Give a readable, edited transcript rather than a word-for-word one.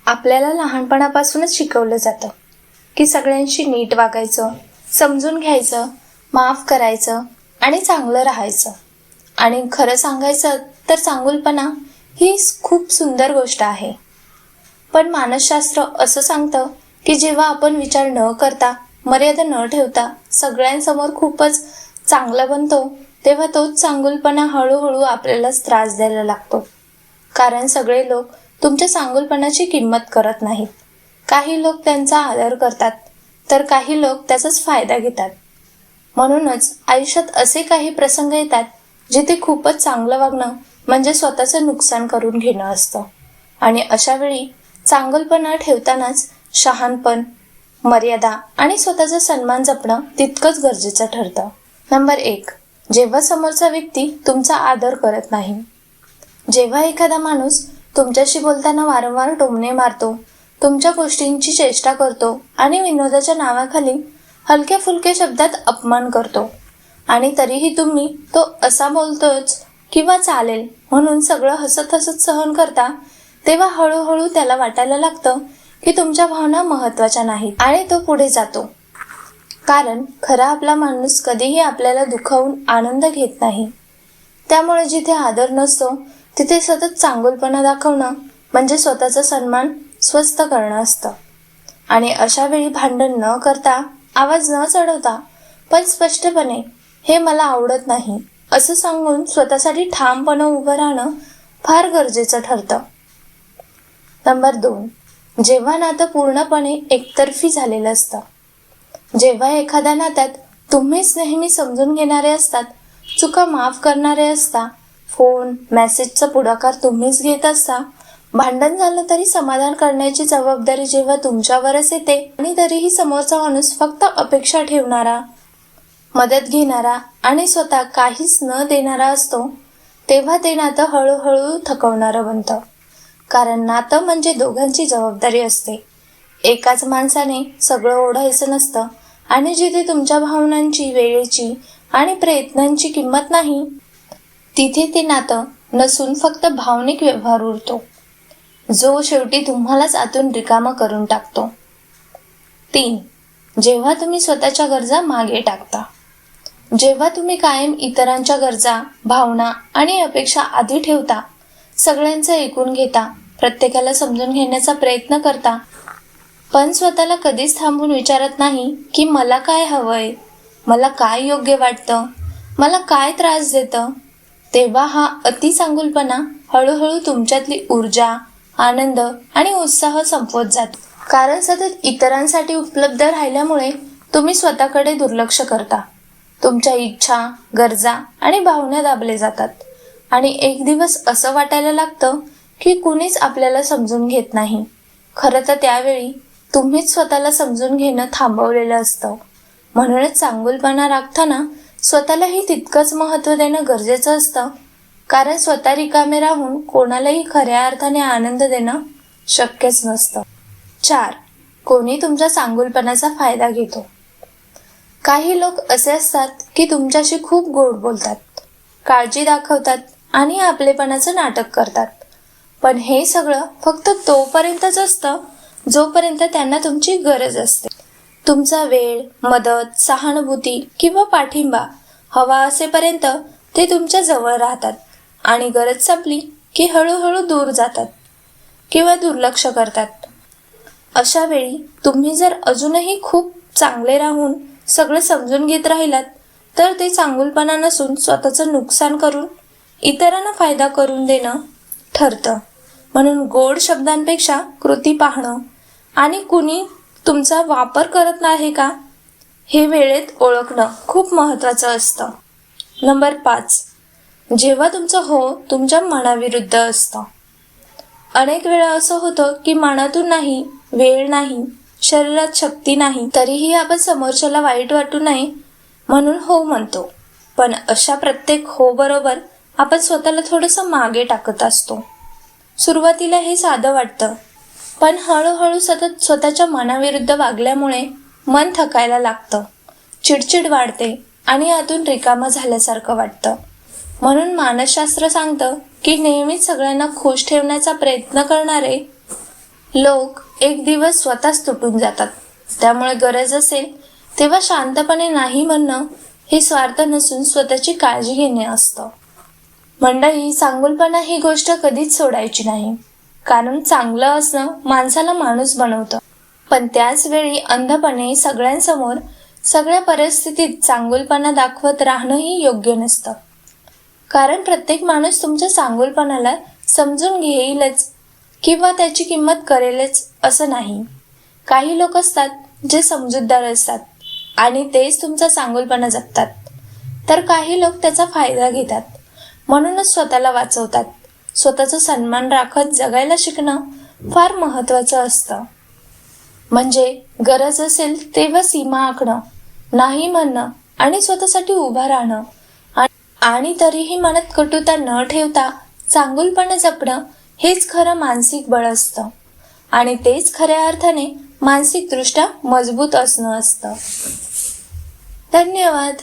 आपल्याला लहानपणापासूनच शिकवलं जातं की सगळ्यांशी नीट वागायचं, समजून घ्यायचं, माफ करायचं आणि चांगलं राहायचं. आणि खरं सांगायचं तर चांगुलपणा ही खूप सुंदर गोष्ट आहे. पण मानसशास्त्र असं सांगतं की जेव्हा आपण विचार न करता, मर्यादा न ठेवता सगळ्यांसमोर खूपच चांगला बनतो, तेव्हा तोच चांगुलपणा हळूहळू आपल्यालाच त्रास द्यायला लागतो. कारण सगळे लोक तुमच्या चांगुलपणाची किंमत करत नाहीत. काही लोक त्यांचा आदर करतात, तर काही लोक त्याचाच फायदा घेतात. म्हणूनच आयुष्यात असे काही प्रसंग येतात जिथे खूपच चांगलं वागणं म्हणजे स्वतःचं नुकसान करून घेणं असतं. आणि अशा वेळी चांगुलपणा ठेवतानाच शहाणपण, मर्यादा आणि स्वतःचा सन्मान जपणं तितकंच गरजेचं ठरतं. नंबर 1. जेव्हा समोरचा व्यक्ती तुमचा आदर करत नाही. जेव्हा एखादा माणूस तुमच्याशी बोलताना वारंवार टोमणे मारतो, तुमच्या गोष्टींची चेष्टा करतो आणि विनोदाच्या नावाखाली हलक्या फुलक्या शब्दात अपमान करतो आणि तरीही तुम्ही तो असा बोलतोच किंवा चालेल म्हणून सगळं हसत हसत सहन करता, तेव्हा हळूहळू त्याला वाटायला लागतं की तुमच्या भावना महत्त्वाच्या नाहीत आणि तो पुढे जातो. कारण खरा आपला माणूस कधीही आपल्याला दुखावून आनंद घेत नाही. त्यामुळे जिथे आदर नसतो तिथे सतत चांगुलपणा दाखवणं म्हणजे स्वतःचा सन्मान स्वस्त करणं असतं. आणि अशा वेळी भांडण न करता, आवाज न चढवता, पण स्पष्टपणे हे मला आवडत नाही असं सांगून स्वतःसाठी ठामपणे उभं राहणं फार गरजेचं ठरतं. नंबर 2. जेव्हा नातं पूर्णपणे एकतर्फी झालेलं असतं. जेव्हा एखाद्या नात्यात तुम्हीच नेहमी समजून घेणारे असतात, चुका माफ करणारे असता, फोन, मेसेजचा पुढाकार तुम्हीच घेत असता, भांडण झालं तरी समाधान करण्याची जबाबदारी जेव्हा तुमच्यावरच येते आणि तरीही समोरचा माणूस फक्त अपेक्षा ठेवणारा, मदत घेणारा आणि स्वतः काहीच न देणारा असतो, तेव्हा ते नातं हळूहळू थकवणारं बनतं. कारण नातं म्हणजे दोघांची जबाबदारी असते. एकाच माणसाने सगळं ओढायचं नसतं आणि जिथे तुमच्या भावनांची, वेळेची आणि प्रयत्नांची किंमत नाही, तिथे ते नातं नसून फक्त भावनिक व्यवहार उरतो, जो शेवटी तुम्हालाच आतून रिकामा करून टाकतो. 3. जेव्हा तुम्ही स्वतःच्या गरजा मागे टाकता. जेव्हा तुम्ही कायम इतरांच्या गरजा, भावना आणि अपेक्षा आधी ठेवता, सगळ्यांचं ऐकून घेता, प्रत्येकाला समजून घेण्याचा प्रयत्न करता, पण स्वतःला कधीच थांबून विचारत नाही की मला काय हवंय, मला काय योग्य वाटतं, मला काय त्रास देतं, तेव्हा हा अतिचांगुलपणा हळूहळू तुमच्यातली ऊर्जा, आनंद आणि उत्साह संपवत जातो. कारण सतत इतरांसाठी उपलब्ध राहिल्यामुळे तुम्ही स्वतःकडे दुर्लक्ष करता. तुमच्या इच्छा, गरजा आणि भावना दाबले जातात आणि एक दिवस असं वाटायला लागतं की कुणीच आपल्याला समजून घेत नाही. खरं तर त्यावेळी तुम्हीच स्वतःला समजून घेणं थांबवलेलं असतं. म्हणूनच चांगुलपणा राखताना स्वतःलाही तितकंच महत्त्व देणं गरजेचं असतं. कारण स्वतः रिकामे राहून कोणालाही खऱ्या अर्थाने आनंद देणं शक्यच नसतं. 4. कोणी तुमच्या चांगुलपणाचा फायदा घेतो. काही लोक असे असतात की तुमच्याशी खूप गोड बोलतात, काळजी दाखवतात आणि आपलेपणाचं नाटक करतात. पण हे सगळं फक्त तोपर्यंतच असतं जोपर्यंत त्यांना तुमची गरज असते. तुमचा वेळ, मदत, सहानुभूती किंवा पाठिंबा हवा असेपर्यंत ते तुमच्या जवळ राहतात आणि गरज संपली की हळूहळू दूर जातात किंवा दुर्लक्ष करतात. अशा वेळी तुम्ही जर अजूनही खूप चांगले राहून सगळं समजून घेत राहिलात तर ते चांगुलपणा नसून स्वतःचं नुकसान करून इतरांना फायदा करून देणं ठरतं. म्हणून गोड शब्दांपेक्षा कृती पाहणं आणि कुणी तुमचा वापर करत नाही का हे वेळेत ओळखणं खूप महत्त्वाचं असतं. नंबर 5. जेव्हा तुमचं हो तुमच्या मनाविरुद्ध असतं. अनेक वेळा असं होतं की मनातून नाही, वेळ नाही, शरीरात शक्ती नाही, तरीही आपण समोरच्याला वाईट वाटू नये म्हणून हो म्हणतो. पण अशा प्रत्येक हो बरोबर आपण स्वतःला थोडंसं मागे टाकत असतो. सुरुवातीला हे साधं वाटतं, पण हळूहळू सतत स्वतःच्या मनाविरुद्ध वागल्यामुळे मन थकायला लागतं, चिडचिड वाढते आणि आतून रिकामं झाल्यासारखं वाटतं. म्हणून मानसशास्त्र सांगतं की नेहमीच सगळ्यांना खुश ठेवण्याचा प्रयत्न करणारे लोक एक दिवस स्वतःच तुटून जातात. त्यामुळे गरज असेल तेव्हा शांतपणे नाही म्हणणं हे स्वार्थ नसून स्वतःची काळजी घेणे असतं. मंडळी, चांगुलपणा ही गोष्ट कधीच सोडायची नाही, कारण चांगलं असणं माणसाला माणूस बनवतं. पण त्याच वेळी अंधपणे सगळ्यांसमोर सगळ्या परिस्थितीत चांगुलपणा दाखवत राहणंही योग्य नसतं. कारण प्रत्येक माणूस तुमच्या चांगुलपणाला समजून घेईलच किंवा त्याची किंमत करेलच असं नाही. काही लोक असतात जे समजूतदार असतात आणि तेच तुमचा चांगुलपणा जपतात, तर काही लोक त्याचा फायदा घेतात. म्हणूनच स्वतःला वाचवतात. स्वतःचा सन्मान राखत जगायला शिकणं फार महत्त्वाचं असतं. म्हणजे गरज असेल तेव्हा सीमा आखणं, नाही म्हणणं आणि स्वतःसाठी उभं राहणं आणि तरीही मनात कटुता न ठेवता चांगुलपणा जपणं हेच खरं मानसिक बळ असतं आणि तेच खऱ्या अर्थाने मानसिकदृष्ट्या मजबूत असणं असतं. धन्यवाद.